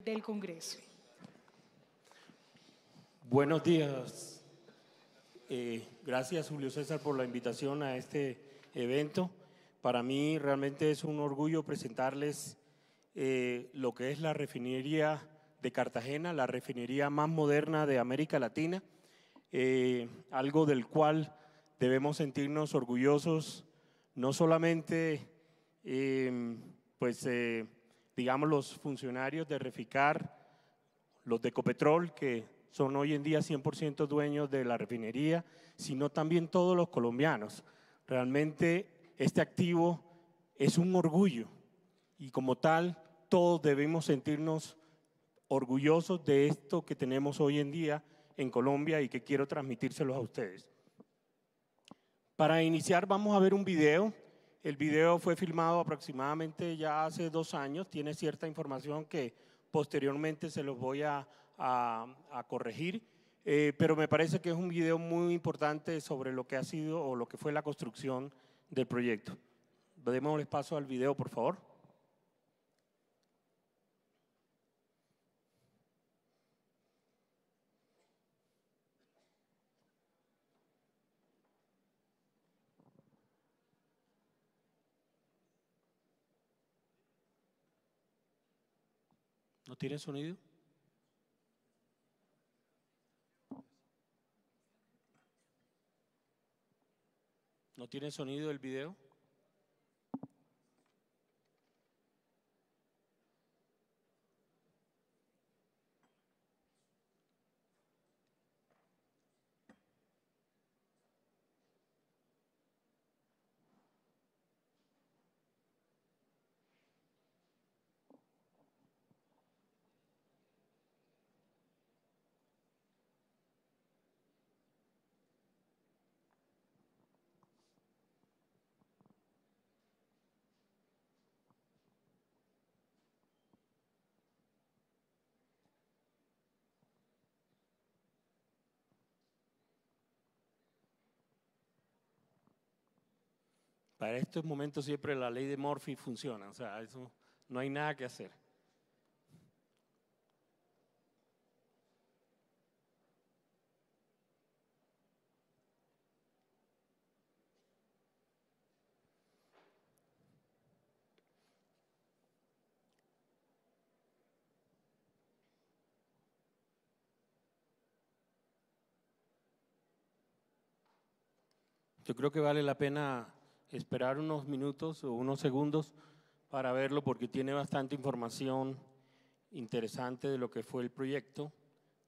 del Congreso. Buenos días. Gracias, Julio César, por la invitación a este evento. Para mí realmente es un orgullo presentarles lo que es la refinería de Cartagena, la refinería más moderna de América Latina, algo del cual debemos sentirnos orgullosos, no solamente digamos los funcionarios de Reficar, los de Ecopetrol, que son hoy en día 100% dueños de la refinería, sino también todos los colombianos. Realmente este activo es un orgullo y como tal todos debemos sentirnos orgullosos de esto que tenemos hoy en día en Colombia y que quiero transmitírselos a ustedes. Para iniciar vamos a ver un video. El video fue filmado aproximadamente ya hace 2 años, tiene cierta información que posteriormente se los voy a corregir, pero me parece que es un video muy importante sobre lo que ha sido o lo que fue la construcción del proyecto. Démosle paso al video, por favor. ¿No tiene sonido? ¿No tiene sonido el video? Para estos momentos siempre la ley de Murphy funciona, o sea, eso no hay nada que hacer. Yo creo que vale la pena esperar unos minutos o unos segundos para verlo porque tiene bastante información interesante de lo que fue el proyecto,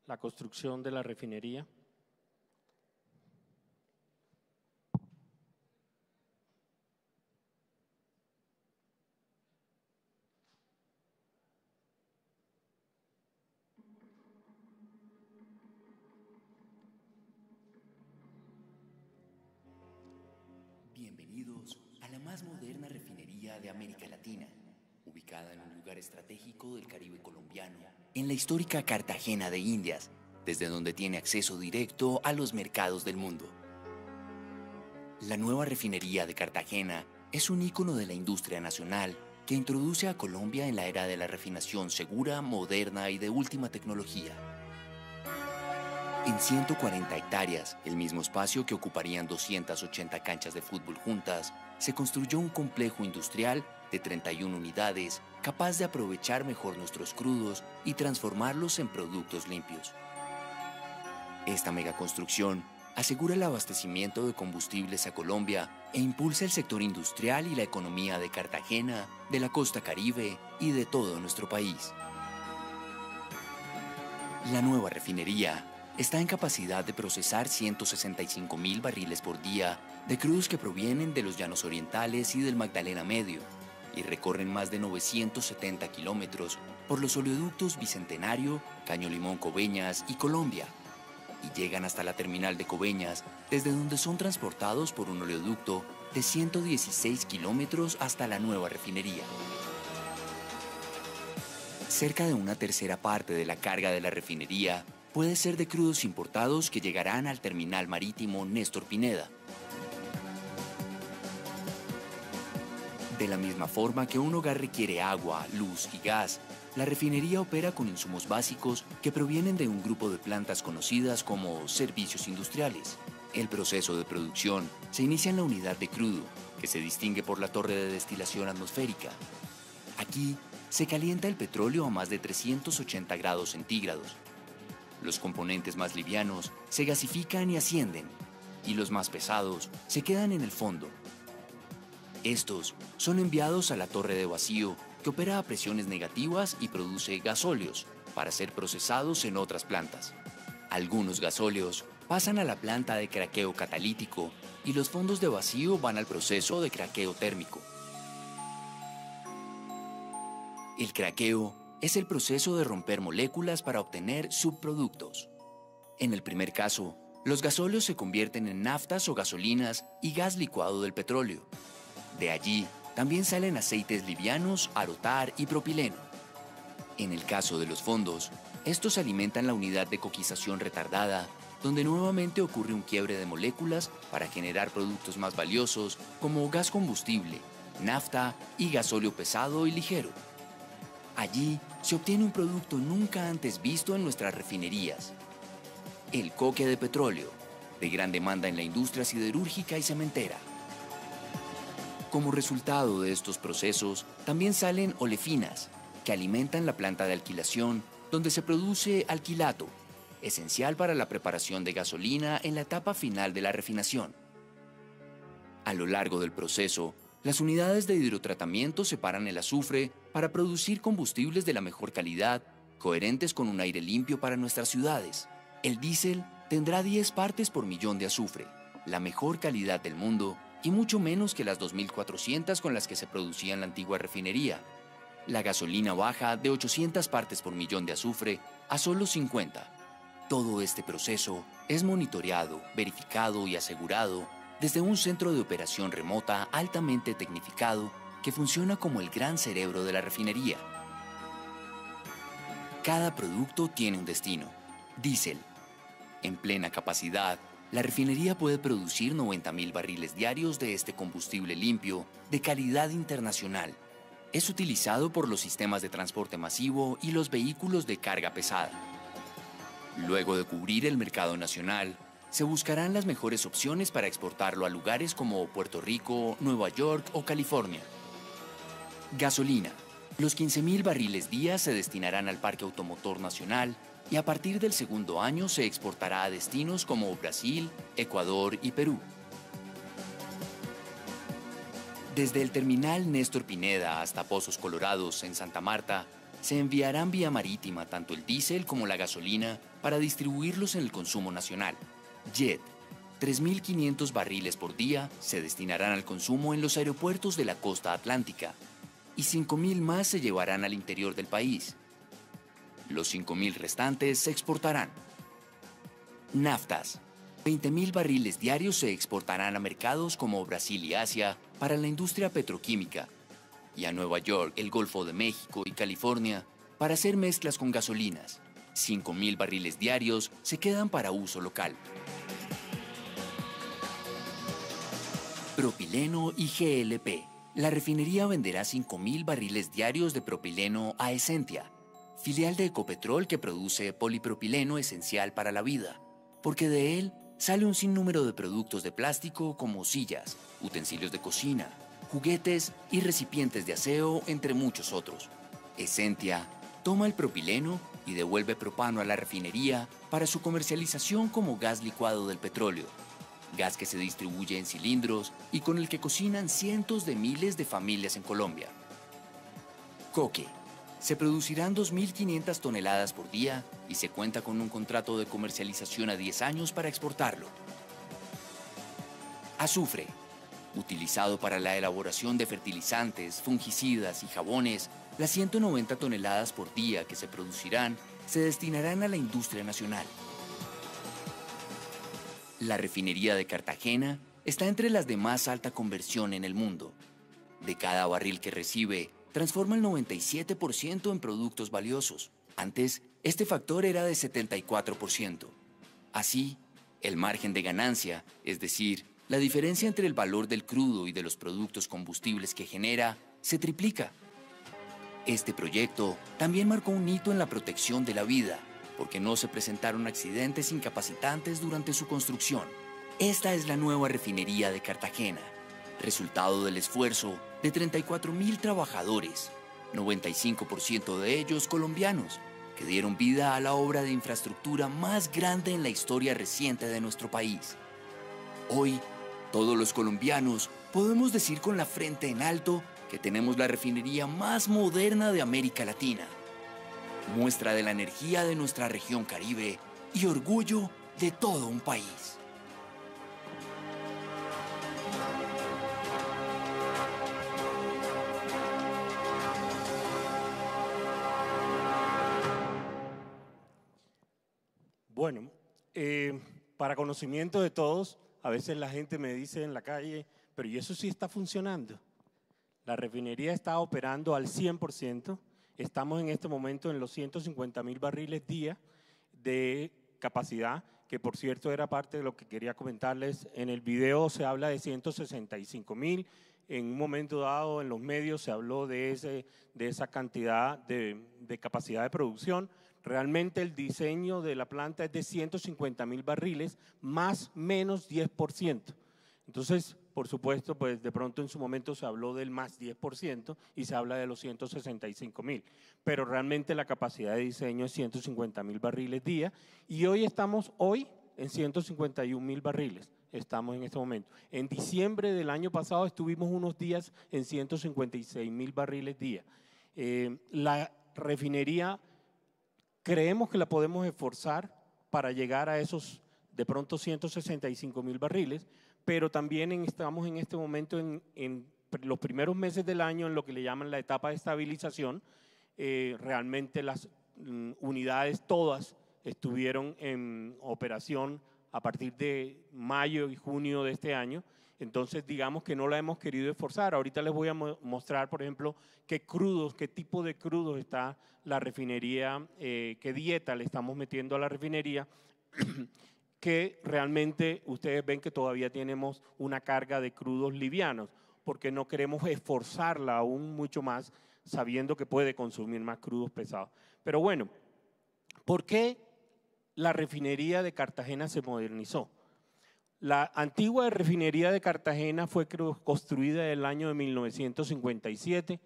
la construcción de la refinería. Bienvenidos a la más moderna refinería de América Latina, ubicada en un lugar estratégico del Caribe colombiano, en la histórica Cartagena de Indias, desde donde tiene acceso directo a los mercados del mundo. La nueva refinería de Cartagena es un ícono de la industria nacional que introduce a Colombia en la era de la refinación segura, moderna y de última tecnología. En 140 hectáreas, el mismo espacio que ocuparían 280 canchas de fútbol juntas, se construyó un complejo industrial de 31 unidades capaz de aprovechar mejor nuestros crudos y transformarlos en productos limpios. Esta megaconstrucción asegura el abastecimiento de combustibles a Colombia e impulsa el sector industrial y la economía de Cartagena, de la costa Caribe y de todo nuestro país. La nueva refinería está en capacidad de procesar 165.000 barriles por día de crudos que provienen de los llanos orientales y del Magdalena Medio y recorren más de 970 kilómetros por los oleoductos Bicentenario, Caño Limón Coveñas y Colombia, y llegan hasta la terminal de Coveñas, desde donde son transportados por un oleoducto de 116 kilómetros hasta la nueva refinería. Cerca de una tercera parte de la carga de la refinería puede ser de crudos importados que llegarán al terminal marítimo Néstor Pineda. De la misma forma que un hogar requiere agua, luz y gas, la refinería opera con insumos básicos que provienen de un grupo de plantas conocidas como servicios industriales. El proceso de producción se inicia en la unidad de crudo, que se distingue por la torre de destilación atmosférica. Aquí se calienta el petróleo a más de 380 grados centígrados. Los componentes más livianos se gasifican y ascienden, y los más pesados se quedan en el fondo. Estos son enviados a la torre de vacío, que opera a presiones negativas y produce gasóleos para ser procesados en otras plantas. Algunos gasóleos pasan a la planta de craqueo catalítico y los fondos de vacío van al proceso de craqueo térmico. El craqueo es el proceso de romper moléculas para obtener subproductos. En el primer caso, los gasóleos se convierten en naftas o gasolinas y gas licuado del petróleo. De allí, también salen aceites livianos, arotar y propileno. En el caso de los fondos, estos alimentan la unidad de coquización retardada, donde nuevamente ocurre un quiebre de moléculas para generar productos más valiosos como gas combustible, nafta y gasóleo pesado y ligero. Allí se obtiene un producto nunca antes visto en nuestras refinerías: el coque de petróleo, de gran demanda en la industria siderúrgica y cementera. Como resultado de estos procesos, también salen olefinas, que alimentan la planta de alquilación, donde se produce alquilato, esencial para la preparación de gasolina en la etapa final de la refinación. A lo largo del proceso, las unidades de hidrotratamiento separan el azufre para producir combustibles de la mejor calidad, coherentes con un aire limpio para nuestras ciudades. El diésel tendrá 10 partes por millón de azufre, la mejor calidad del mundo, y mucho menos que las 2.400 con las que se producía en la antigua refinería. La gasolina baja de 800 partes por millón de azufre a solo 50. Todo este proceso es monitoreado, verificado y asegurado desde un centro de operación remota altamente tecnificado que funciona como el gran cerebro de la refinería. Cada producto tiene un destino: diésel. En plena capacidad, la refinería puede producir 90.000 barriles diarios de este combustible limpio, de calidad internacional. Es utilizado por los sistemas de transporte masivo y los vehículos de carga pesada. Luego de cubrir el mercado nacional, se buscarán las mejores opciones para exportarlo a lugares como Puerto Rico, Nueva York o California. Gasolina. Los 15.000 barriles día se destinarán al Parque Automotor Nacional, y a partir del segundo año se exportará a destinos como Brasil, Ecuador y Perú. Desde el terminal Néstor Pineda hasta Pozos Colorados, en Santa Marta, se enviarán vía marítima tanto el diésel como la gasolina para distribuirlos en el consumo nacional. Jet. 3.500 barriles por día se destinarán al consumo en los aeropuertos de la costa atlántica, y 5.000 más se llevarán al interior del país. Los 5.000 restantes se exportarán. Naftas. 20.000 barriles diarios se exportarán a mercados como Brasil y Asia para la industria petroquímica, y a Nueva York, el Golfo de México y California para hacer mezclas con gasolinas. 5.000 barriles diarios se quedan para uso local. Propileno y GLP. La refinería venderá 5.000 barriles diarios de propileno a Esentia, filial de Ecopetrol que produce polipropileno esencial para la vida, porque de él sale un sinnúmero de productos de plástico como sillas, utensilios de cocina, juguetes y recipientes de aseo, entre muchos otros. Esentia toma el propileno y devuelve propano a la refinería para su comercialización como gas licuado del petróleo, gas que se distribuye en cilindros y con el que cocinan cientos de miles de familias en Colombia. Coque. Se producirán 2.500 toneladas por día y se cuenta con un contrato de comercialización a 10 años para exportarlo. Azufre. Utilizado para la elaboración de fertilizantes, fungicidas y jabones, las 190 toneladas por día que se producirán se destinarán a la industria nacional. La refinería de Cartagena está entre las de más alta conversión en el mundo. De cada barril que recibe, transforma el 97% en productos valiosos. Antes, este factor era de 74%. Así, el margen de ganancia, es decir, la diferencia entre el valor del crudo y de los productos combustibles que genera, se triplica. Este proyecto también marcó un hito en la protección de la vida, porque no se presentaron accidentes incapacitantes durante su construcción. Esta es la nueva refinería de Cartagena, resultado del esfuerzo de 34.000 trabajadores, 95% de ellos colombianos, que dieron vida a la obra de infraestructura más grande en la historia reciente de nuestro país. Hoy, todos los colombianos podemos decir con la frente en alto que tenemos la refinería más moderna de América Latina, muestra de la energía de nuestra región Caribe y orgullo de todo un país. Bueno, para conocimiento de todos, a veces la gente me dice en la calle, pero ¿y eso sí está funcionando? La refinería está operando al 100%. Estamos en este momento en los 150.000 barriles día de capacidad, que por cierto era parte de lo que quería comentarles. En el video se habla de 165.000. En un momento dado en los medios se habló de esa cantidad de capacidad de producción. Realmente el diseño de la planta es de 150.000 barriles, más menos 10%. Entonces, por supuesto, pues de pronto en su momento se habló del más 10% y se habla de los 165.000. Pero realmente la capacidad de diseño es 150.000 barriles día y hoy estamos en 151.000 barriles. Estamos en este momento. En diciembre del año pasado estuvimos unos días en 156.000 barriles día. La refinería creemos que la podemos esforzar para llegar a esos de pronto 165.000 barriles, pero también estamos en este momento en los primeros meses del año en lo que le llaman la etapa de estabilización. Realmente las unidades todas estuvieron en operación a partir de mayo y junio de este año. Entonces, digamos que no la hemos querido esforzar. Ahorita les voy a mostrar, por ejemplo, qué tipo de crudos está la refinería, qué dieta le estamos metiendo a la refinería, que realmente ustedes ven que todavía tenemos una carga de crudos livianos, porque no queremos esforzarla aún mucho más, sabiendo que puede consumir más crudos pesados. Pero bueno, ¿por qué la refinería de Cartagena se modernizó? La antigua refinería de Cartagena fue construida en el año de 1957.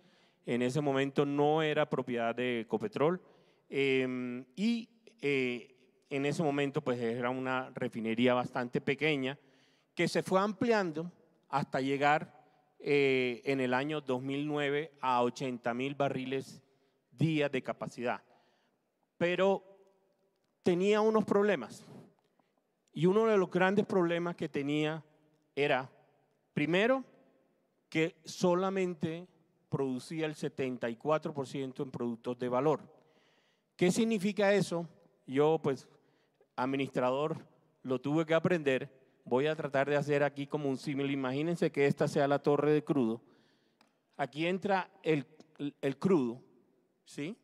En ese momento no era propiedad de Ecopetrol en ese momento pues era una refinería bastante pequeña que se fue ampliando hasta llegar en el año 2009 a 80.000 barriles día de capacidad. Pero tenía unos problemas. Y uno de los grandes problemas que tenía era, primero, que solamente producía el 74% en productos de valor. ¿Qué significa eso? Yo, pues, administrador, lo tuve que aprender. Voy a tratar de hacer aquí como un símil. Imagínense que esta sea la torre de crudo. Aquí entra el crudo, ¿sí?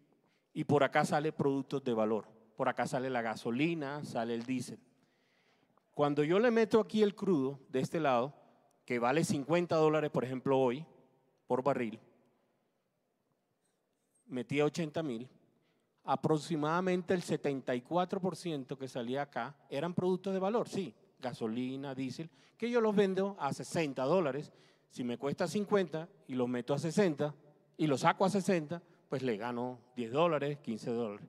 Y por acá sale productos de valor. Por acá sale la gasolina, sale el diésel. Cuando yo le meto aquí el crudo de este lado, que vale $50, por ejemplo, hoy, por barril, metí 80.000, aproximadamente el 74% que salía acá eran productos de valor, sí, gasolina, diésel, que yo los vendo a $60. Si me cuesta 50 y los meto a 60 y los saco a 60, pues le gano $10, $15.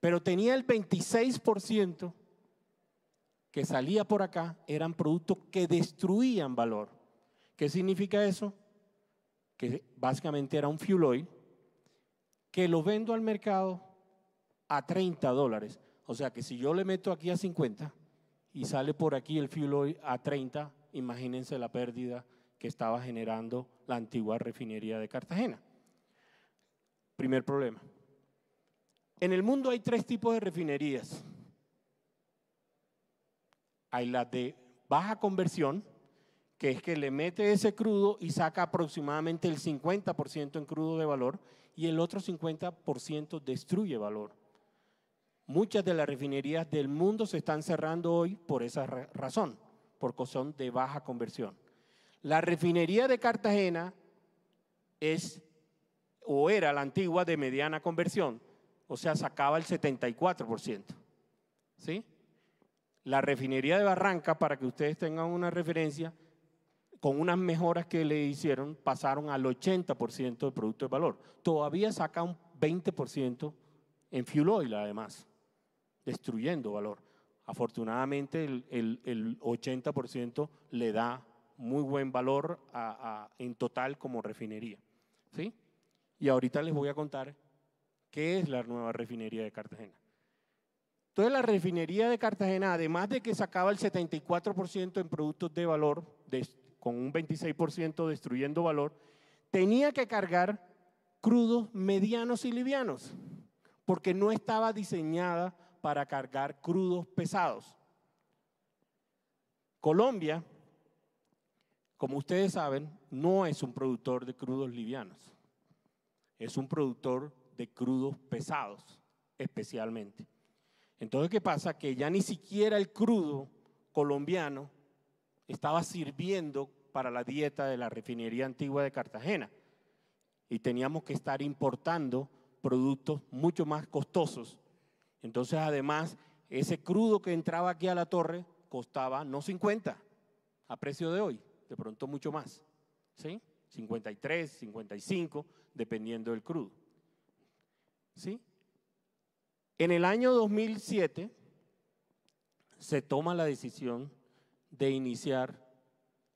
Pero tenía el 26% que salía por acá, eran productos que destruían valor. ¿Qué significa eso? Que básicamente era un fuel oil que lo vendo al mercado a $30. O sea que si yo le meto aquí a 50 y sale por aquí el fuel oil a 30, imagínense la pérdida que estaba generando la antigua refinería de Cartagena. Primer problema. En el mundo hay 3 tipos de refinerías. Hay las de baja conversión, que es que le mete ese crudo y saca aproximadamente el 50% en crudo de valor y el otro 50% destruye valor. Muchas de las refinerías del mundo se están cerrando hoy por esa razón, porque son de baja conversión. La refinería de Cartagena es o era la antigua de mediana conversión, o sea, sacaba el 74%. ¿Sí? La refinería de Barranca, para que ustedes tengan una referencia, con unas mejoras que le hicieron, pasaron al 80% de producto de valor. Todavía saca un 20% en fuel oil, además, destruyendo valor. Afortunadamente, el 80% le da muy buen valor en total como refinería. ¿Sí? Y ahorita les voy a contar qué es la nueva refinería de Cartagena. Entonces, la refinería de Cartagena, además de que sacaba el 74% en productos de valor, con un 26% destruyendo valor, tenía que cargar crudos medianos y livianos, porque no estaba diseñada para cargar crudos pesados. Colombia, como ustedes saben, no es un productor de crudos livianos, es un productor de crudos pesados, especialmente. Entonces, ¿qué pasa? Que ya ni siquiera el crudo colombiano estaba sirviendo para la dieta de la refinería antigua de Cartagena y teníamos que estar importando productos mucho más costosos. Entonces, además, ese crudo que entraba aquí a la torre costaba no 50 a precio de hoy, de pronto mucho más, ¿sí? 53, 55, dependiendo del crudo, ¿sí? En el año 2007 se toma la decisión de iniciar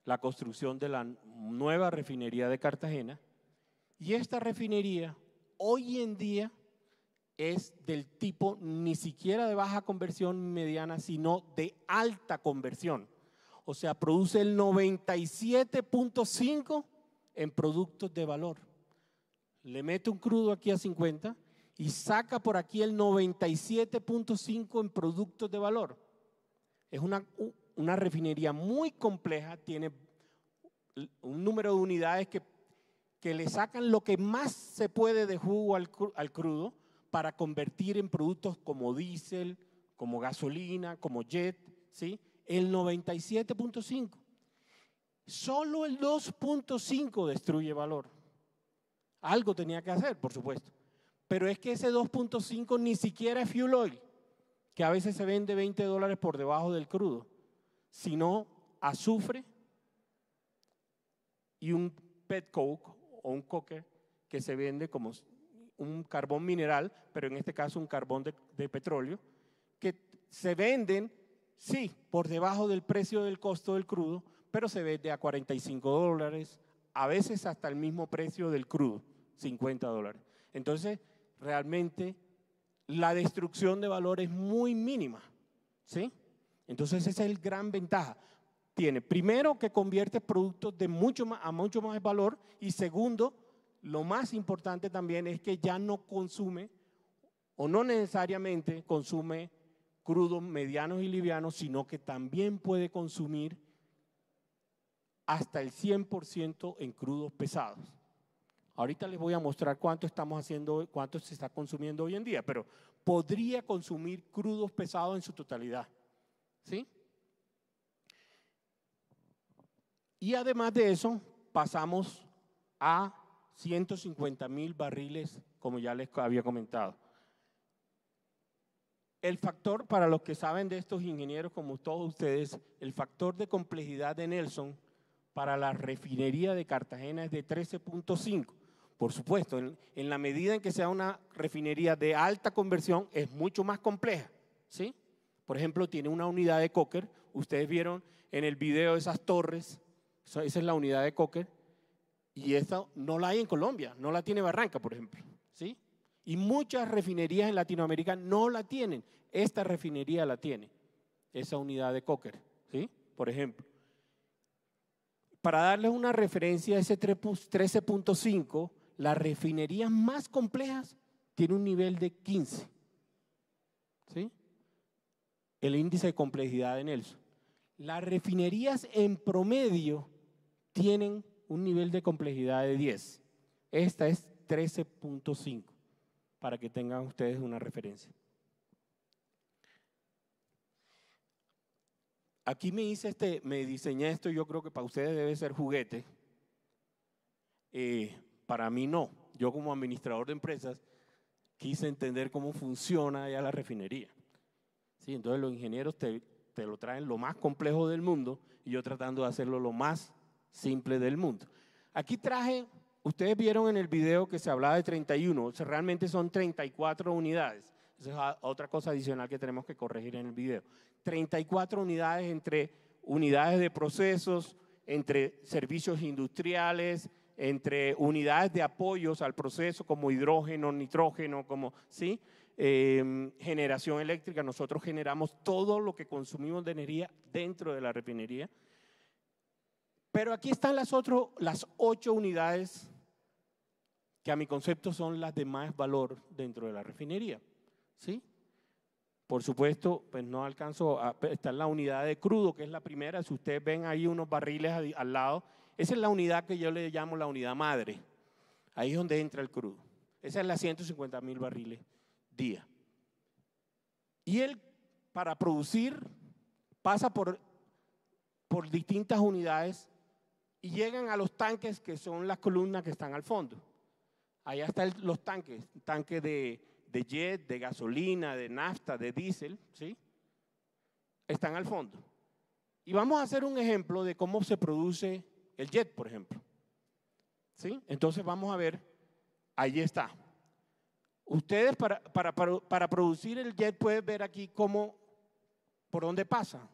la construcción de la nueva refinería de Cartagena, y esta refinería hoy en día es del tipo ni siquiera de baja conversión mediana, sino de alta conversión. O sea, produce el 97.5 en productos de valor. Le mete un crudo aquí a 50 y saca por aquí el 97.5 en productos de valor. Es una refinería muy compleja, tiene un número de unidades que le sacan lo que más se puede de jugo al crudo para convertir en productos como diésel, como gasolina, como jet, ¿sí? El 97.5. Solo el 2.5 destruye valor. Algo tenía que hacer, por supuesto. Pero es que ese 2.5 ni siquiera es fuel oil, que a veces se vende $20 por debajo del crudo, sino azufre y un pet coke o un coker que se vende como un carbón mineral, pero en este caso un carbón de petróleo, que se venden, sí, por debajo del precio del costo del crudo, pero se vende a $45, a veces hasta el mismo precio del crudo, $50. Entonces, realmente la destrucción de valor es muy mínima, ¿sí? Entonces, esa es la gran ventaja. Tiene, primero, que convierte productos de mucho más valor, y segundo, lo más importante también es que ya no consume o no necesariamente consume crudos medianos y livianos, sino que también puede consumir hasta el 100% en crudos pesados. Ahorita les voy a mostrar cuánto estamos haciendo, cuánto se está consumiendo hoy en día, pero podría consumir crudos pesados en su totalidad, ¿sí? Y además de eso, pasamos a 150,000 barriles, como ya les había comentado. El factor, para los que saben de estos ingenieros como todos ustedes, el factor de complejidad de Nelson para la refinería de Cartagena es de 13.5. Por supuesto, en la medida en que sea una refinería de alta conversión, es mucho más compleja, ¿sí? Por ejemplo, tiene una unidad de coker. Ustedes vieron en el video esas torres, esa es la unidad de coker, y esta no la hay en Colombia, no la tiene Barranca, por ejemplo, ¿sí? Y muchas refinerías en Latinoamérica no la tienen. Esta refinería la tiene, esa unidad de coker, ¿sí? Por ejemplo. Para darles una referencia a ese 13.5, las refinerías más complejas tienen un nivel de 15, ¿sí? El índice de complejidad de Nelson. Las refinerías en promedio tienen un nivel de complejidad de 10. Esta es 13.5, para que tengan ustedes una referencia. Aquí me diseñé esto, yo creo que para ustedes debe ser juguete. Para mí no. yo como administrador de empresas quise entender cómo funciona ya la refinería. ¿Sí? Entonces los ingenieros te lo traen lo más complejo del mundo y yo tratando de hacerlo lo más simple del mundo. Aquí traje, ustedes vieron en el video que se hablaba de 31, o sea, realmente son 34 unidades. Esa es otra cosa adicional que tenemos que corregir en el video. 34 unidades entre unidades de procesos, entre servicios industriales, entre unidades de apoyos al proceso como hidrógeno, nitrógeno, como, ¿sí? Generación eléctrica. Nosotros generamos todo lo que consumimos de energía dentro de la refinería. Pero aquí están las 8 unidades que a mi concepto son las de más valor dentro de la refinería. ¿Sí? Por supuesto, pues no alcanzo a… Está en la unidad de crudo, que es la primera. Si ustedes ven ahí unos barriles al lado, esa es la unidad que yo le llamo la unidad madre. Ahí es donde entra el crudo. Esa es la 150.000 barriles día. Y él, para producir, pasa por distintas unidades y llegan a los tanques, que son las columnas que están al fondo. Allá están los tanques, tanques de jet, de gasolina, de nafta, de diésel, ¿sí? Están al fondo. Y vamos a hacer un ejemplo de cómo se produce el jet, por ejemplo. ¿Sí? Entonces vamos a ver, ahí está. Ustedes para producir el jet pueden ver aquí por dónde pasa.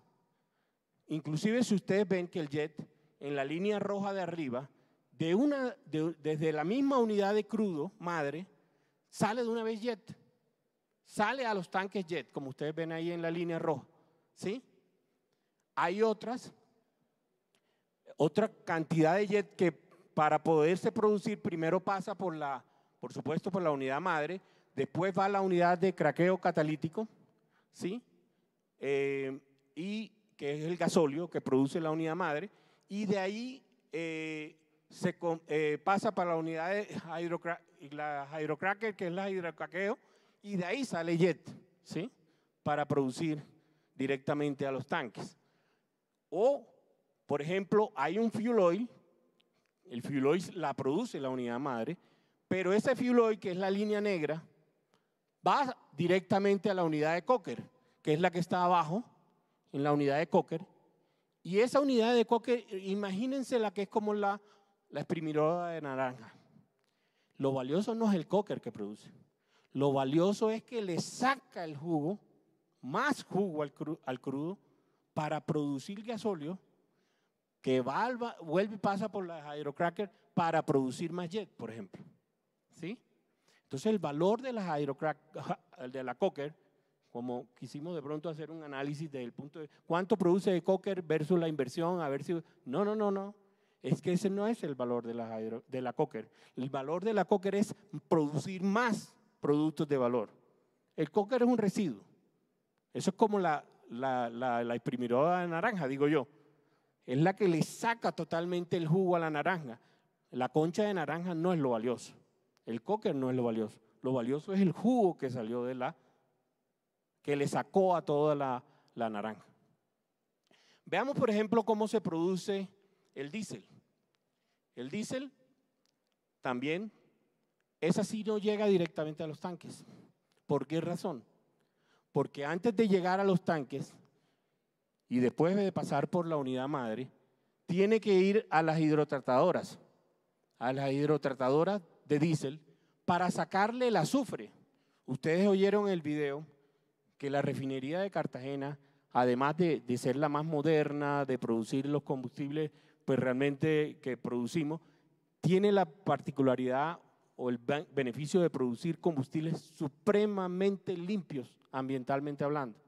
Inclusive si ustedes ven que el jet en la línea roja de arriba, desde la misma unidad de crudo madre, sale de una vez jet. Sale a los tanques jet, como ustedes ven ahí en la línea roja. ¿Sí? Hay otra cantidad de jet que para poderse producir primero pasa por supuesto por la unidad madre, después va a la unidad de craqueo catalítico, ¿sí? Y que es el gasóleo que produce la unidad madre, y de ahí pasa para la unidad de hydrocracker, que es la hidrocraqueo, y de ahí sale jet, ¿sí? Para producir directamente a los tanques. O, por ejemplo, hay un fuel oil, el fuel oil la produce la unidad madre, pero ese fuel oil, que es la línea negra, va directamente a la unidad de coker, que es la que está abajo, en la unidad de coker. Y esa unidad de coker, imagínense la que es como la exprimidora de naranja. Lo valioso no es el coker que produce. Lo valioso es que le saca el jugo, más jugo al crudo, para producir gasóleo, que vuelve y pasa por la hydrocracker para producir más jet, por ejemplo. ¿Sí? Entonces el valor de la coker, como quisimos de pronto hacer un análisis desde el punto de cuánto produce de coker versus la inversión, a ver si… No. Es que ese no es el valor de la coker. El valor de la coker es producir más productos de valor. El coker es un residuo. Eso es como la exprimidora de naranja, digo yo. Es la que le saca totalmente el jugo a la naranja. La concha de naranja no es lo valioso. El coker no es lo valioso. Lo valioso es el jugo que salió que le sacó a toda la naranja. Veamos, por ejemplo, cómo se produce el diésel. El diésel también, esa sí no llega directamente a los tanques. ¿Por qué razón? Porque antes de llegar a los tanques y después de pasar por la unidad madre, tiene que ir a las hidrotratadoras de diésel para sacarle el azufre. Ustedes oyeron el video que la refinería de Cartagena, además de ser la más moderna, de producir los combustibles pues realmente que producimos, tiene la particularidad o el beneficio de producir combustibles supremamente limpios, ambientalmente hablando,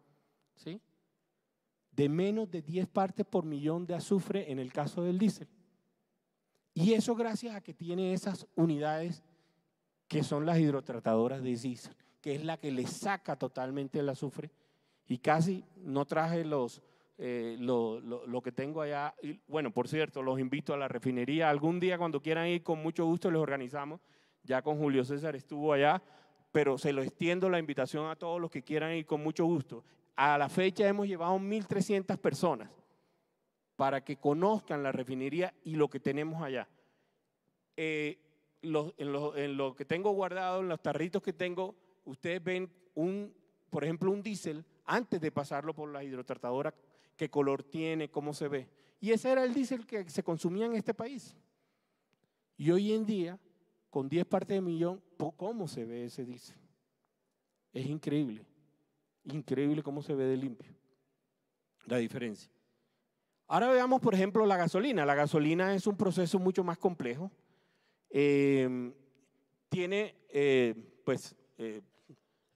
¿sí? De menos de 10 partes por millón de azufre en el caso del diésel. Y eso gracias a que tiene esas unidades que son las hidrotratadoras de diésel, que es la que le saca totalmente el azufre. Y casi no traje lo que tengo allá. Y, bueno, por cierto, los invito a la refinería. Algún día cuando quieran ir, con mucho gusto les organizamos. Ya con Julio César estuvo allá, pero se lo extiendo la invitación a todos los que quieran ir con mucho gusto. A la fecha hemos llevado 1.300 personas para que conozcan la refinería y lo que tenemos allá. en lo que tengo guardado, en los tarritos que tengo, ustedes ven, por ejemplo, un diésel antes de pasarlo por la hidrotratadora, qué color tiene, cómo se ve. Y ese era el diésel que se consumía en este país. Y hoy en día, con 10 partes de millón, ¿cómo se ve ese diésel? Es increíble, increíble cómo se ve de limpio, la diferencia. Ahora veamos, por ejemplo, la gasolina. La gasolina es un proceso mucho más complejo.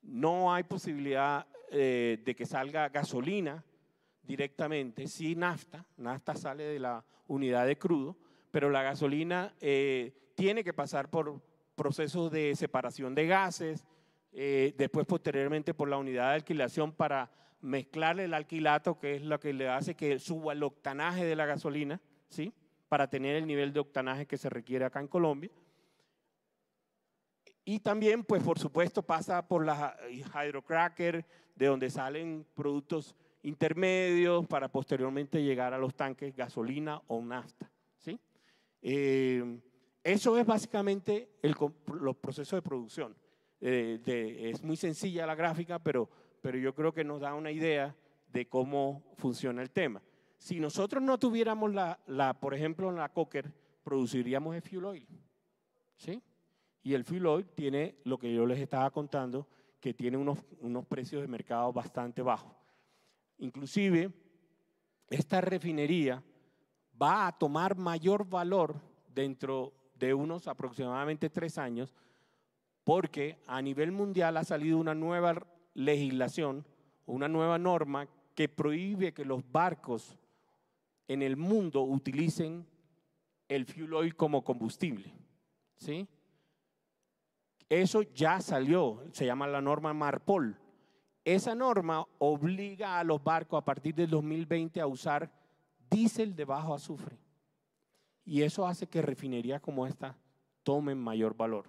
No hay posibilidad de que salga gasolina directamente, sí nafta sale de la unidad de crudo, pero la gasolina tiene que pasar por procesos de separación de gases, después posteriormente por la unidad de alquilación para mezclarle el alquilato, que es lo que le hace que suba el octanaje de la gasolina, ¿sí? Para tener el nivel de octanaje que se requiere acá en Colombia. Y también, pues por supuesto, pasa por la hydrocracker, de donde salen productos intermedios para posteriormente llegar a los tanques gasolina o nafta, ¿sí? Eso es básicamente los procesos de producción. Es muy sencilla la gráfica, pero yo creo que nos da una idea de cómo funciona el tema. Si nosotros no tuviéramos por ejemplo, en la coker, produciríamos el fuel oil, ¿sí? Y el fuel oil tiene lo que yo les estaba contando, que tiene unos precios de mercado bastante bajos. Inclusive, esta refinería va a tomar mayor valor dentro de unos aproximadamente 3 años, porque a nivel mundial ha salido una nueva legislación, una nueva norma que prohíbe que los barcos en el mundo utilicen el fuel oil como combustible, ¿sí? Eso ya salió, se llama la norma MARPOL. Esa norma obliga a los barcos a partir del 2020 a usar diésel de bajo azufre. Y eso hace que refinerías como esta tomen mayor valor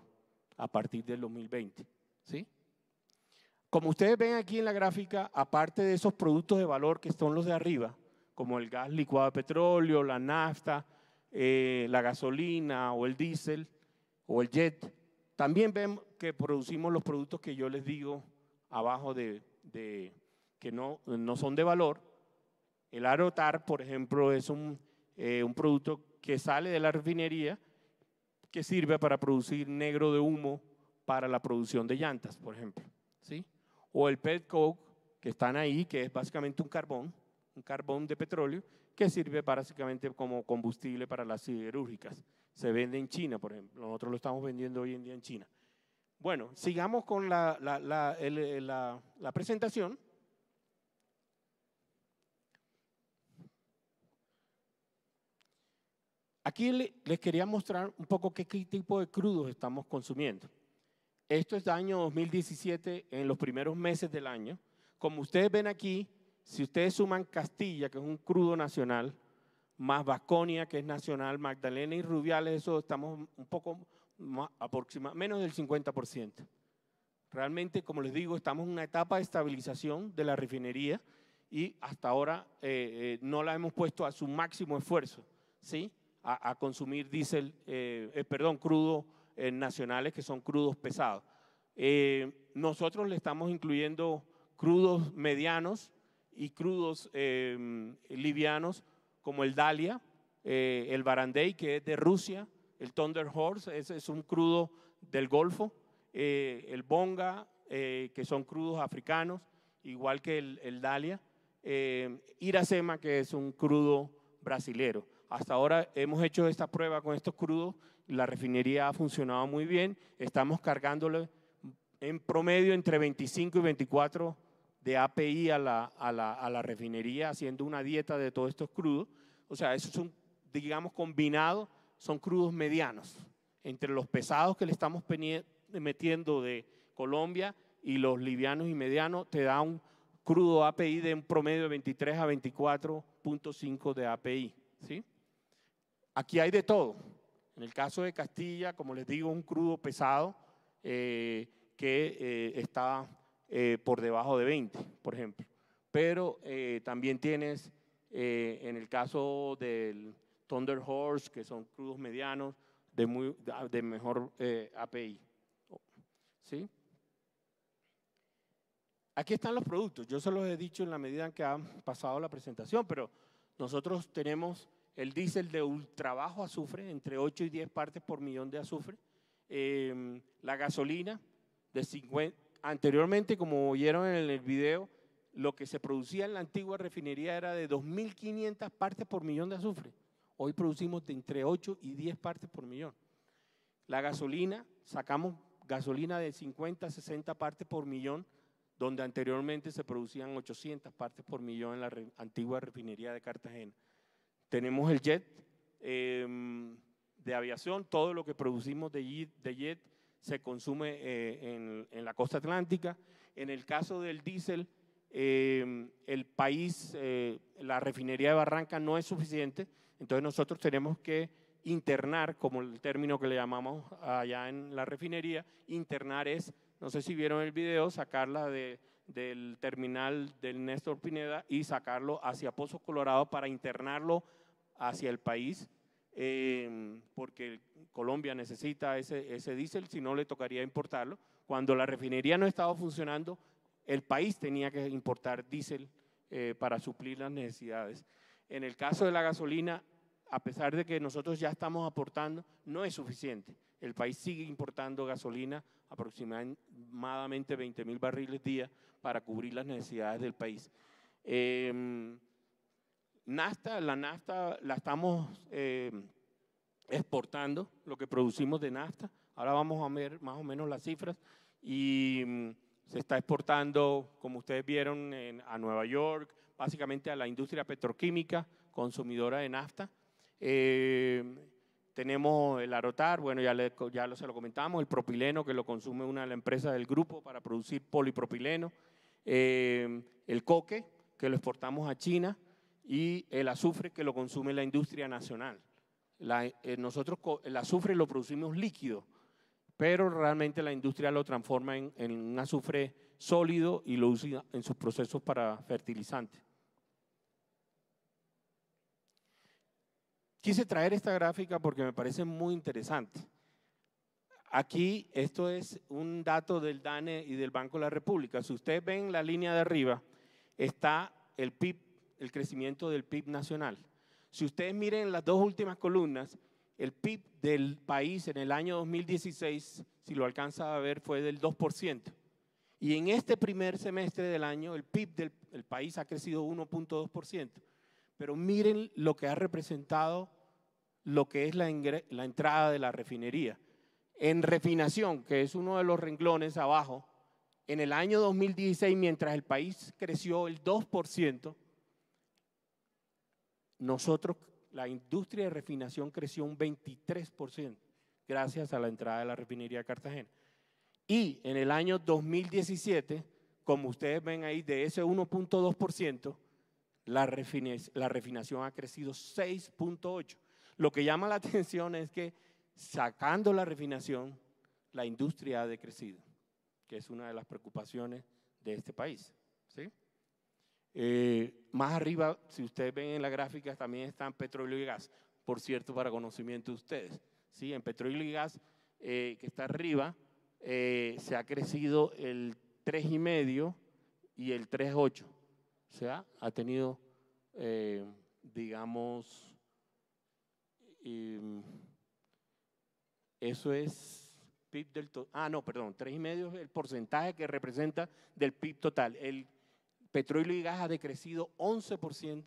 a partir del 2020, ¿sí? Como ustedes ven aquí en la gráfica, aparte de esos productos de valor que son los de arriba, como el gas licuado de petróleo, la nafta, la gasolina o el diésel o el jet, también vemos que producimos los productos que yo les digo abajo que no son de valor. El aerotar, por ejemplo, es un producto que sale de la refinería que sirve para producir negro de humo para la producción de llantas, por ejemplo, ¿sí? O el pet coke, que están ahí, que es básicamente un carbón de petróleo, que sirve básicamente como combustible para las siderúrgicas. Se vende en China, por ejemplo. Nosotros lo estamos vendiendo hoy en día en China. Bueno, sigamos con la presentación. Aquí les quería mostrar un poco qué tipo de crudos estamos consumiendo. Esto es del año 2017, en los primeros meses del año. Como ustedes ven aquí, si ustedes suman Castilla, que es un crudo nacional, más Vasconia, que es nacional, Magdalena y Rubiales, eso estamos un poco menos del 50%. Realmente, como les digo, estamos en una etapa de estabilización de la refinería y hasta ahora no la hemos puesto a su máximo esfuerzo, ¿sí? A consumir crudos nacionales, que son crudos pesados. Nosotros le estamos incluyendo crudos medianos y crudos livianos, como el Dalia, el Barandey, que es de Rusia, el Thunder Horse, ese es un crudo del Golfo, el Bonga, que son crudos africanos, igual que el Dalia, Iracema, que es un crudo brasilero. Hasta ahora hemos hecho esta prueba con estos crudos, la refinería ha funcionado muy bien, estamos cargándole en promedio entre 25 y 24 de API a la refinería, haciendo una dieta de todos estos crudos. O sea, esos son, digamos, combinados, son crudos medianos. Entre los pesados que le estamos metiendo de Colombia y los livianos y medianos, te da un crudo API de un promedio de 23 a 24.5 de API, ¿sí? Aquí hay de todo. En el caso de Castilla, como les digo, un crudo pesado que está por debajo de 20, por ejemplo. Pero también tienes, en el caso del Thunder Horse, que son crudos medianos, de mejor API. ¿Sí? Aquí están los productos. Yo se los he dicho en la medida en que han pasado la presentación, pero nosotros tenemos el diésel de ultra bajo azufre, entre 8 y 10 partes por millón de azufre. La gasolina de 50. Anteriormente, como oyeron en el video, lo que se producía en la antigua refinería era de 2.500 partes por millón de azufre. Hoy producimos de entre 8 y 10 partes por millón. La gasolina, sacamos gasolina de 50 a 60 partes por millón, donde anteriormente se producían 800 partes por millón en la antigua refinería de Cartagena. Tenemos el jet de aviación, todo lo que producimos de jet se consume en la costa atlántica. En el caso del diésel, el país, la refinería de Barranca no es suficiente, entonces nosotros tenemos que internar, como el término que le llamamos allá en la refinería. Internar es, no sé si vieron el video, sacarla del terminal del Néstor Pineda y sacarlo hacia Pozos Colorado para internarlo hacia el país, porque Colombia necesita ese diésel, si no le tocaría importarlo. Cuando la refinería no estaba funcionando, el país tenía que importar diésel para suplir las necesidades. En el caso de la gasolina, a pesar de que nosotros ya estamos aportando, no es suficiente. El país sigue importando gasolina, aproximadamente 20.000 barriles día, para cubrir las necesidades del país. La nafta la estamos exportando, lo que producimos de nafta. Ahora vamos a ver más o menos las cifras. Y se está exportando, como ustedes vieron, a Nueva York, básicamente a la industria petroquímica, consumidora de nafta. Tenemos el Arotar, bueno, se lo comentamos, el propileno, que lo consume una de las empresas del grupo para producir polipropileno, el coque, que lo exportamos a China, y el azufre, que lo consume la industria nacional. Nosotros el azufre lo producimos líquido, pero realmente la industria lo transforma en un azufre sólido y lo usa en sus procesos para fertilizantes. Quise traer esta gráfica porque me parece muy interesante. Aquí, esto es un dato del DANE y del Banco de la República. Si ustedes ven la línea de arriba, está el PIB, el crecimiento del PIB nacional. Si ustedes miren las dos últimas columnas, el PIB del país en el año 2016, si lo alcanza a ver, fue del 2%. Y en este primer semestre del año, el PIB del país ha crecido 1.2%. Pero miren lo que ha representado lo que es la entrada de la refinería. En refinación, que es uno de los renglones abajo, en el año 2016, mientras el país creció el 2%, nosotros, la industria de refinación creció un 23% gracias a la entrada de la refinería de Cartagena. Y en el año 2017, como ustedes ven ahí, de ese 1.2%, la refinación ha crecido 6.8%. Lo que llama la atención es que sacando la refinación, la industria ha decrecido, que es una de las preocupaciones de este país, ¿sí? Más arriba, si ustedes ven en la gráfica, también están petróleo y gas, por cierto, para conocimiento de ustedes, ¿sí? En petróleo y gas, que está arriba, se ha crecido el 3,5% y el 3,8%. O sea, ha tenido, digamos, eso es PIB del total. No, perdón, 3,5% es el porcentaje que representa del PIB total. El petróleo y gas ha decrecido 11%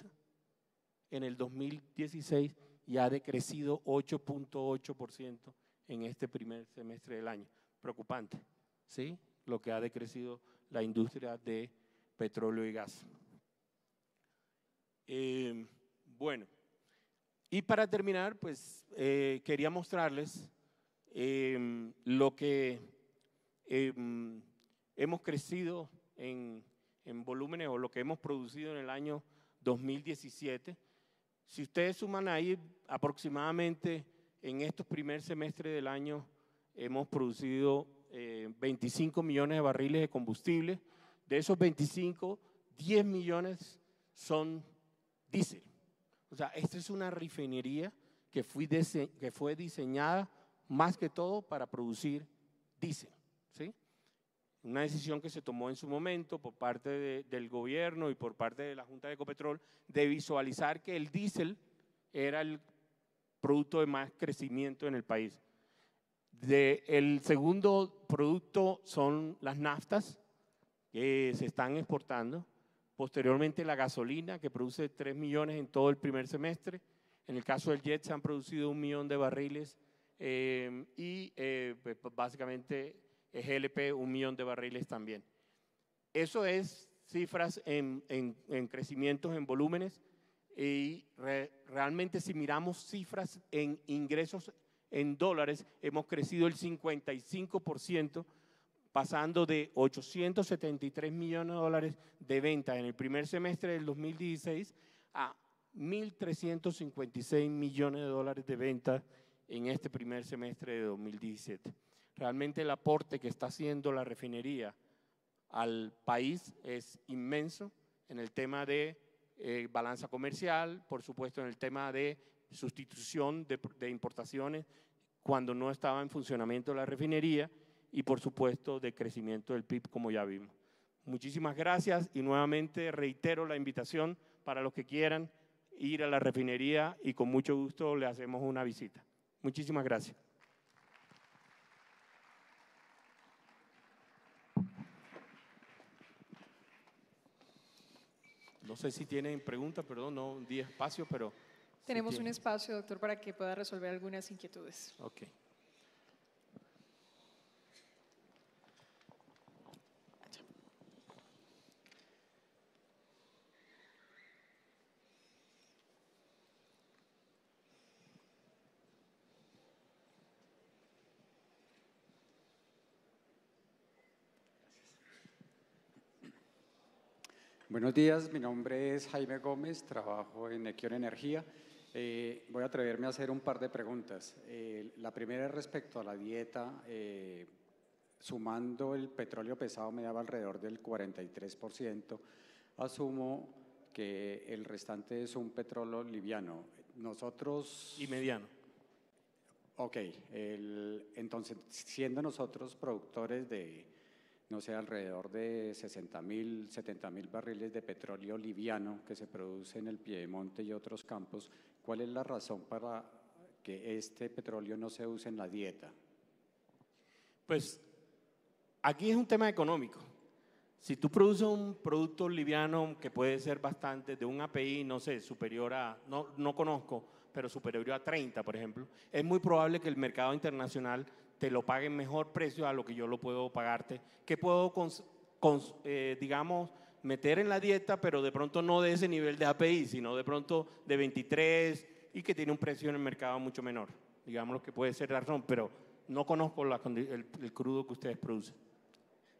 en el 2016 y ha decrecido 8.8% en este primer semestre del año. Preocupante, ¿sí? Lo que ha decrecido la industria de petróleo y gas. Bueno, y para terminar, pues quería mostrarles lo que hemos crecido en volúmenes o lo que hemos producido en el año 2017. Si ustedes suman ahí, aproximadamente en estos primer semestres del año hemos producido 25 millones de barriles de combustible. De esos 25, 10 millones son diésel. O sea, esta es una refinería que fue diseñada más que todo para producir diésel, ¿sí? Una decisión que se tomó en su momento por parte del gobierno y por parte de la Junta de Ecopetrol de visualizar que el diésel era el producto de más crecimiento en el país. El segundo producto son las naftas que se están exportando. Posteriormente la gasolina, que produce 3 millones en todo el primer semestre. En el caso del jet se han producido 1 millón de barriles pues, básicamente GLP 1 millón de barriles también. Eso es cifras en crecimientos en volúmenes y realmente si miramos cifras en ingresos en dólares, hemos crecido el 55%, pasando de 873 millones de dólares de ventas en el primer semestre del 2016 a 1.356 millones de dólares de ventas en este primer semestre de 2017. Realmente el aporte que está haciendo la refinería al país es inmenso en el tema de balanza comercial, por supuesto en el tema de sustitución de importaciones cuando no estaba en funcionamiento la refinería y por supuesto de crecimiento del PIB como ya vimos. Muchísimas gracias y nuevamente reitero la invitación para los que quieran ir a la refinería y con mucho gusto le hacemos una visita. Muchísimas gracias. No sé si tienen preguntas, perdón, no di espacio, pero… Tenemos un espacio, doctor, para que pueda resolver algunas inquietudes. Ok. Buenos días, mi nombre es Jaime Gómez, trabajo en Equion Energía. Voy a atreverme a hacer un par de preguntas. La primera es respecto a la dieta. Sumando el petróleo pesado me daba alrededor del 43%. Asumo que el restante es un petróleo liviano. Nosotros… Y mediano. Ok, entonces siendo nosotros productores de, no sé, alrededor de 60.000, 70.000 barriles de petróleo liviano que se produce en el Piedemonte y otros campos, ¿cuál es la razón para que este petróleo no se use en la dieta? Pues aquí es un tema económico. Si tú produces un producto liviano que puede ser bastante, de un API, no sé, superior a, no conozco, pero superior a 30, por ejemplo, es muy probable que el mercado internacional te lo pague en mejor precio a lo que yo lo puedo pagarte, que puedo, digamos, meter en la dieta, pero de pronto no de ese nivel de API, sino de pronto de 23 y que tiene un precio en el mercado mucho menor. Digamos lo que puede ser la razón, pero no conozco el crudo que ustedes producen.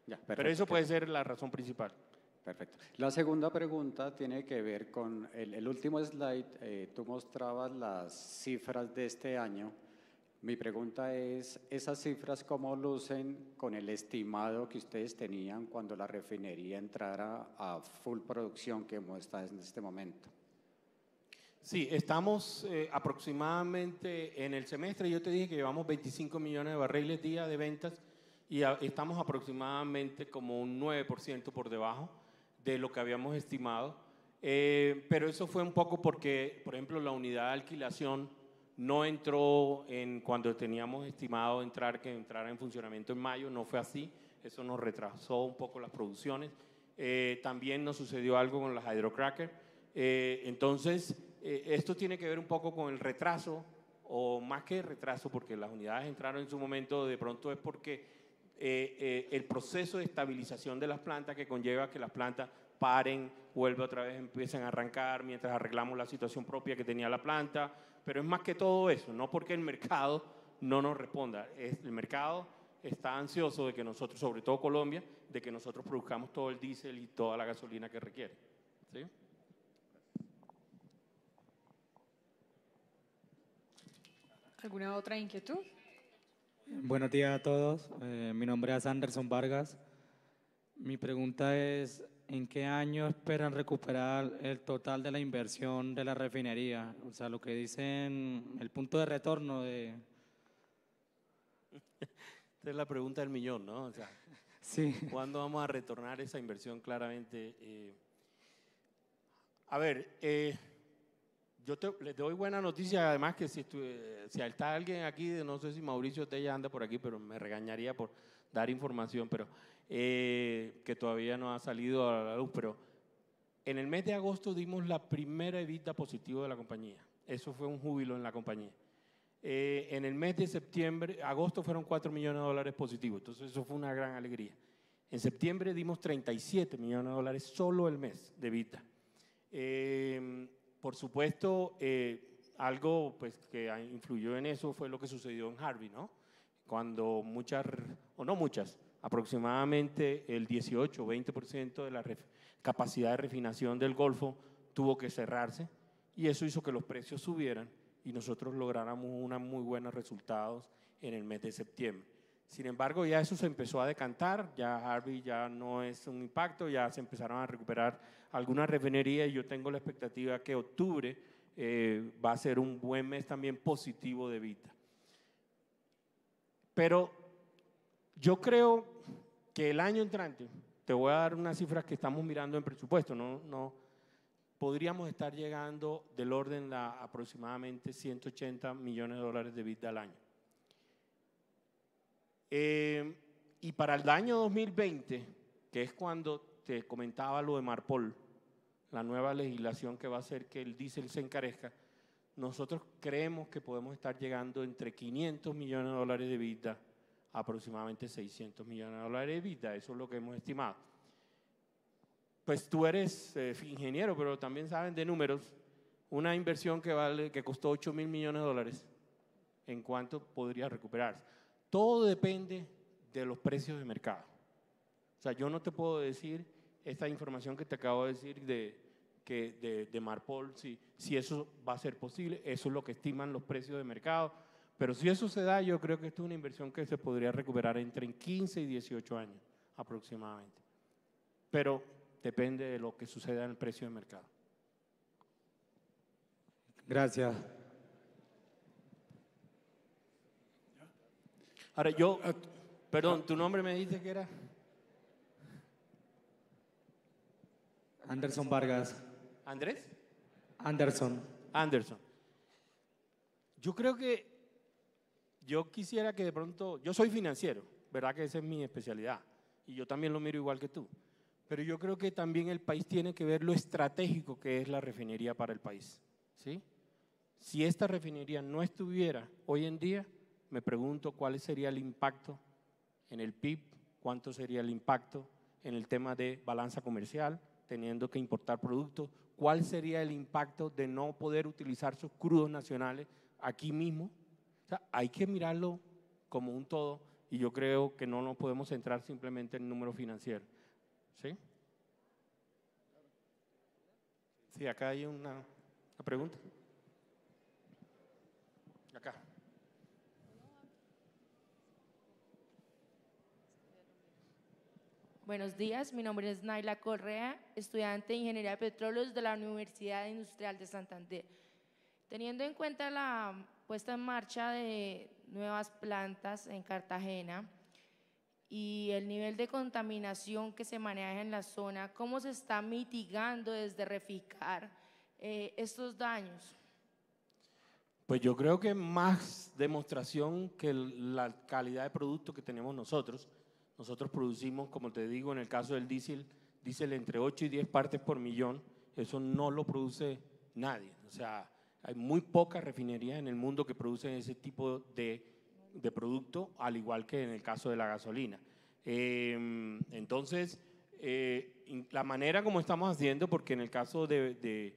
Ya, pero eso puede ser la razón principal. Perfecto. La segunda pregunta tiene que ver con el último slide. Tú mostrabas las cifras de este año. Mi pregunta es, ¿esas cifras cómo lucen con el estimado que ustedes tenían cuando la refinería entrara a full producción que está en este momento? Sí, estamos aproximadamente en el semestre, yo te dije que llevamos 25 millones de barriles día de ventas y estamos aproximadamente como un 9% por debajo de lo que habíamos estimado, pero eso fue un poco porque, por ejemplo, la unidad de alquilación no entró cuando teníamos estimado que entrara en funcionamiento en mayo, no fue así, eso nos retrasó un poco las producciones. También nos sucedió algo con las hydrocrackers, entonces esto tiene que ver un poco con el retraso, o más que retraso, porque las unidades entraron en su momento, de pronto es porque el proceso de estabilización de las plantas que conlleva que las plantas paren, vuelve otra vez, empiecen a arrancar mientras arreglamos la situación propia que tenía la planta, pero es más que todo eso, no porque el mercado no nos responda, el mercado está ansioso de que nosotros, sobre todo Colombia, de que nosotros produzcamos todo el diésel y toda la gasolina que requiere. ¿Sí? ¿Alguna otra inquietud? Buenos días a todos. Mi nombre es Anderson Vargas. Mi pregunta es, ¿en qué año esperan recuperar el total de la inversión de la refinería? O sea, lo que dicen, el punto de retorno Esta es la pregunta del millón, ¿no? O sea, Sí. ¿cuándo vamos a retornar esa inversión claramente? A ver, les doy buena noticia, además que si está alguien aquí, no sé si Mauricio Tella anda por aquí, pero me regañaría por dar información, pero que todavía no ha salido a la luz, pero en el mes de agosto dimos la primera EBITDA positiva de la compañía. Eso fue un júbilo en la compañía. En el mes de septiembre, agosto fueron $4 millones positivos, entonces eso fue una gran alegría. En septiembre dimos $37 millones solo el mes de EBITDA. Por supuesto, algo pues, que influyó en eso fue lo que sucedió en Harvey, ¿no? Cuando aproximadamente el 18 o 20% de la capacidad de refinación del Golfo tuvo que cerrarse y eso hizo que los precios subieran y nosotros lográramos unos muy buenos resultados en el mes de septiembre. Sin embargo, ya eso se empezó a decantar, ya Harvey ya no es un impacto, ya se empezaron a recuperar algunas refinerías y yo tengo la expectativa que octubre va a ser un buen mes también positivo de EBITDA. Pero yo creo que el año entrante, te voy a dar unas cifras que estamos mirando en presupuesto, no podríamos estar llegando del orden de aproximadamente $180 millones de EBITDA al año. Y para el año 2020, que es cuando te comentaba lo de Marpol, la nueva legislación que va a hacer que el diésel se encarezca, nosotros creemos que podemos estar llegando entre $500 millones de EBITDA a aproximadamente $600 millones de EBITDA. Eso es lo que hemos estimado. Pues tú eres ingeniero, pero también saben de números. Una inversión que costó $8.000 millones, ¿en cuánto podría recuperarse? Todo depende de los precios de mercado. O sea, yo no te puedo decir esta información que te acabo de decir de Marpol, si eso va a ser posible. Eso es lo que estiman los precios de mercado. Pero si eso se da, yo creo que esto es una inversión que se podría recuperar entre 15 y 18 años aproximadamente. Pero depende de lo que suceda en el precio de mercado. Gracias. Ahora perdón, ¿tu nombre me dice que era? Anderson Vargas. ¿Andrés? Anderson. Yo creo que yo quisiera que de pronto, yo soy financiero, ¿verdad? Que esa es mi especialidad y yo también lo miro igual que tú, pero yo creo que también el país tiene que ver lo estratégico que es la refinería para el país, ¿sí? Si esta refinería no estuviera hoy en día, me pregunto cuál sería el impacto en el PIB, cuánto sería el impacto en el tema de balanza comercial, teniendo que importar productos, cuál sería el impacto de no poder utilizar sus crudos nacionales aquí mismo. O sea, hay que mirarlo como un todo y yo creo que no nos podemos centrar simplemente en el número financiero. ¿Sí? Sí, acá hay una pregunta. Acá. Buenos días, mi nombre es Naila Correa, estudiante de Ingeniería de Petróleos de la Universidad Industrial de Santander. Teniendo en cuenta la puesta en marcha de nuevas plantas en Cartagena y el nivel de contaminación que se maneja en la zona, ¿cómo se está mitigando desde Reficar estos daños? Pues yo creo que más demostración que la calidad de producto que tenemos nosotros. Nosotros producimos, como te digo, en el caso del diésel entre 8 y 10 partes por millón. Eso no lo produce nadie. O sea, hay muy pocas refinerías en el mundo que producen ese tipo de producto, al igual que en el caso de la gasolina. Entonces, la manera como estamos haciendo, porque en el caso de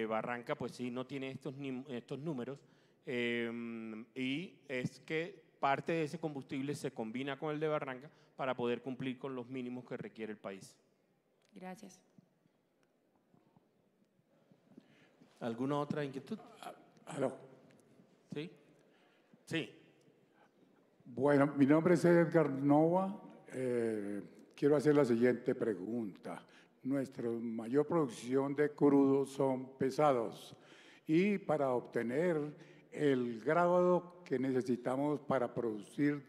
Barranca, pues sí, no tiene estos números, y es que parte de ese combustible se combina con el de Barranca para poder cumplir con los mínimos que requiere el país. Gracias. ¿Alguna otra inquietud? ¿Aló? ¿Sí? Sí. Bueno, mi nombre es Edgar Nova. Quiero hacer la siguiente pregunta. Nuestra mayor producción de crudo son pesados y para obtener el grado que necesitamos para producir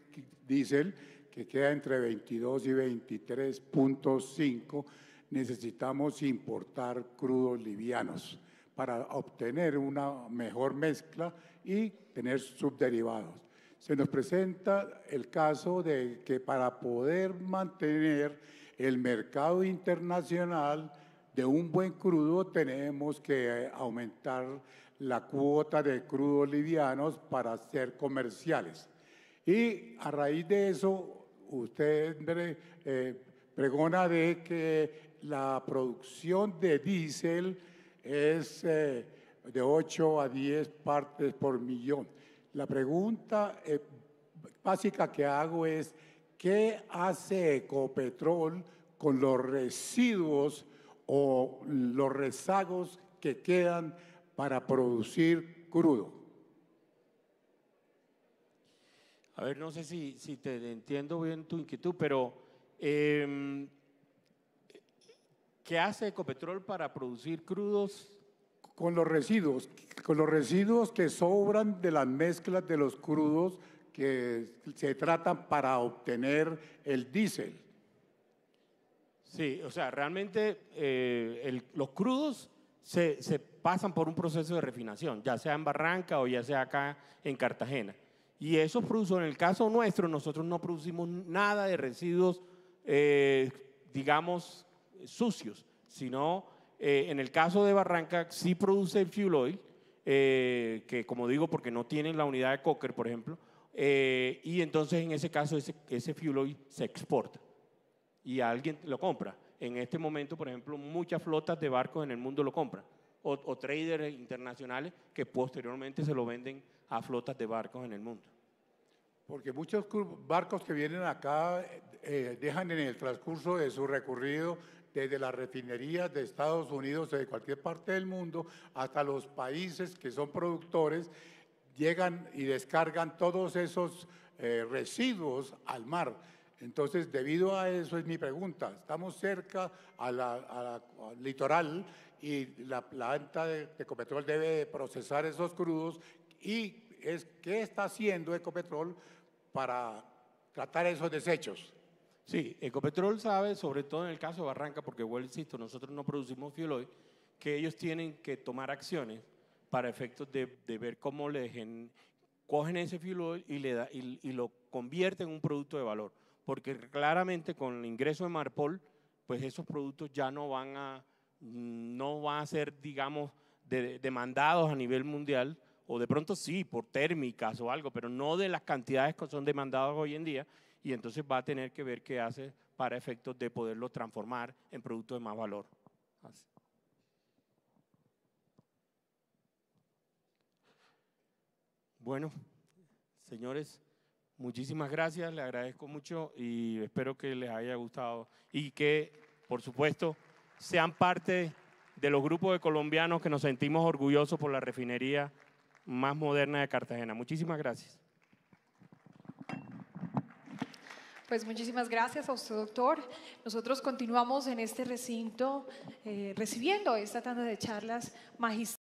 diésel, que queda entre 22 y 23.5, necesitamos importar crudos livianos para obtener una mejor mezcla y tener subderivados. Se nos presenta el caso de que para poder mantener el mercado internacional de un buen crudo tenemos que aumentar la cuota de crudos livianos para ser comerciales. Y a raíz de eso, usted pregona de que la producción de diésel es de 8 a 10 partes por millón. La pregunta básica que hago es, ¿qué hace Ecopetrol con los residuos o los rezagos que quedan para producir crudo? A ver, no sé si te entiendo bien tu inquietud, pero ¿qué hace Ecopetrol para producir crudos? Con los residuos que sobran de las mezclas de los crudos que se tratan para obtener el diésel. Sí, o sea, realmente los crudos se pasan por un proceso de refinación, ya sea en Barranca o ya sea acá en Cartagena. Y esos productos, en el caso nuestro, nosotros no producimos nada de residuos, digamos, sucios, sino en el caso de Barranca sí produce el fuel oil, que como digo, porque no tienen la unidad de coker, por ejemplo, y entonces en ese caso ese fuel oil se exporta y alguien lo compra. En este momento, por ejemplo, muchas flotas de barcos en el mundo lo compran, o traders internacionales que posteriormente se lo venden a flotas de barcos en el mundo. Porque muchos barcos que vienen acá dejan en el transcurso de su recorrido desde las refinerías de Estados Unidos o de cualquier parte del mundo hasta los países que son productores, llegan y descargan todos esos residuos al mar. Entonces, debido a eso es mi pregunta. Estamos cerca al litoral y la planta de Ecopetrol debe procesar esos crudos y ¿qué está haciendo Ecopetrol para tratar esos desechos? Sí, Ecopetrol sabe, sobre todo en el caso de Barranca, porque vuelvo, insisto, nosotros no producimos fuel oil, que ellos tienen que tomar acciones para efectos de ver cómo cogen ese fuel oil y lo convierten en un producto de valor. Porque claramente con el ingreso de Marpol, pues esos productos ya no van a ser, digamos, demandados a nivel mundial, o de pronto sí, por térmicas o algo, pero no de las cantidades que son demandadas hoy en día, y entonces va a tener que ver qué hace para efectos de poderlo transformar en productos de más valor. Así. Bueno, señores, muchísimas gracias, les agradezco mucho y espero que les haya gustado y que, por supuesto, sean parte de los grupos de colombianos que nos sentimos orgullosos por la refinería más moderna de Cartagena. Muchísimas gracias. Pues muchísimas gracias a usted, doctor. Nosotros continuamos en este recinto recibiendo esta tanda de charlas magistrales.